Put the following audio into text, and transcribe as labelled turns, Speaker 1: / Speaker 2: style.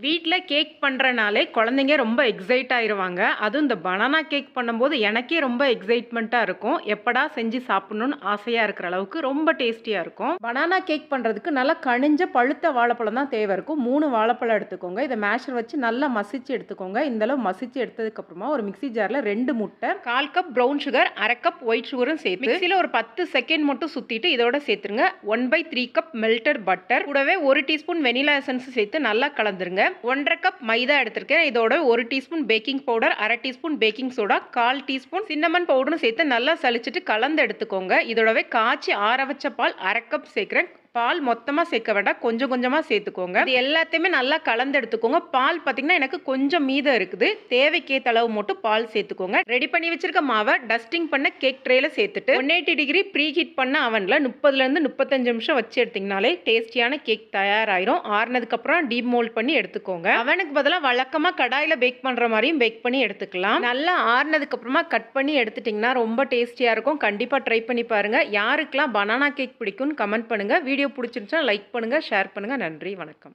Speaker 1: வீட்ல கேக் பண்றனாலே குழந்தைங்க ரொம்ப எக்ஸைட் ஆயிருவாங்க. அதுவும் இந்த பனானா கேக் பண்ணும்போது எனக்கே ரொம்ப எக்ஸைட்மெண்ட்டா இருக்கும். எப்படா செஞ்சு சாப்பிடணும்னு ஆசையா இருக்கிற அளவுக்கு ரொம்ப டேஸ்டியா இருக்கும். பனானா கேக் பண்றதுக்கு நல்லா கனிஞ்ச பழுத்த வாழைப்பழம் தான் தேவை இருக்கும். 3 வாழைப்பழம் எடுத்துக்கோங்க. இத மேஷர் வச்சு நல்லா மசிச்சு எடுத்துக்கோங்க. இந்த அளவு மசிச்சு எடுத்ததுக்கு அப்புறமா ஒரு மிக்ஸி ஜார்ல 2 முட்டை, 1/4 cup brown sugar, 1/2 cup white சுகரும் சேர்த்து மிக்ஸில ஒரு 10 செகண்ட் மட்டும் சுத்திட்டு இதோட சேர்த்துருங்க. 1/3 கப் மெல்டட் பட்டர் கூடவே 1 டீஸ்பூன் வெனிலா எசன்ஸ் சேர்த்து நல்லா கலந்துருங்க. 1/2 கப் மைதா எடுத்திருக்கேன். இதோட 1 teaspoon baking powder, 1/2 teaspoon baking soda, 1/4 teaspoon cinnamon பவுடரும் சேர்த்து நல்லா சலிச்சிட்டு கலந்து எடுத்துக்கோங்க. இதோடவே காய்ச்சி ஆற வச்ச பால் 1/2 கப் சேர்க்கிறேன். பால் மொத்தமா சேர்க்க வேண்டாம், கொஞ்சம் கொஞ்சமா சேர்த்துக்கோங்க. இது எல்லாத்தையுமே நல்லா கலந்து எடுத்துக்கோங்க. பால் பார்த்தீங்கன்னா எனக்கு கொஞ்சம் மீதம் இருக்குது. தேவைக்கேற்ற அளவு மட்டும் பால் சேர்த்துக்கோங்க. ரெடி பண்ணி வச்சிருக்க மாவை டஸ்டிங் பண்ண கேக் ட்ரேல சேர்த்துட்டு 180 டிகிரி ப்ரீ ஹீட் பண்ண அவன்ல 30ல 35 நிமிஷம் வச்சு எடுத்தீங்கனாலே டேஸ்டியான கேக் தயாராயிரும். ஆறுனதுக்கு அப்புறம் டீமோல்ட் பண்ணி எடுத்துக்கோங்க. அவனுக்கு பதிலாக வழக்கமா கடாயில பேக் பண்ற மாதிரியும் பேக் பண்ணி எடுத்துக்கலாம். நல்லா ஆறுனதுக்கு அப்புறமா கட் பண்ணி எடுத்துட்டீங்கன்னா ரொம்ப டேஸ்டியா இருக்கும். கண்டிப்பா ட்ரை பண்ணி பாருங்க. யாருக்கெல்லாம் பனானா கேக் பிடிக்கும்னு கமெண்ட் பண்ணுங்க. வீடியோ பிடிச்சிருந்துச்சுன்னா லைக் பண்ணுங்க, ஷேர் பண்ணுங்க. நன்றி, வணக்கம்.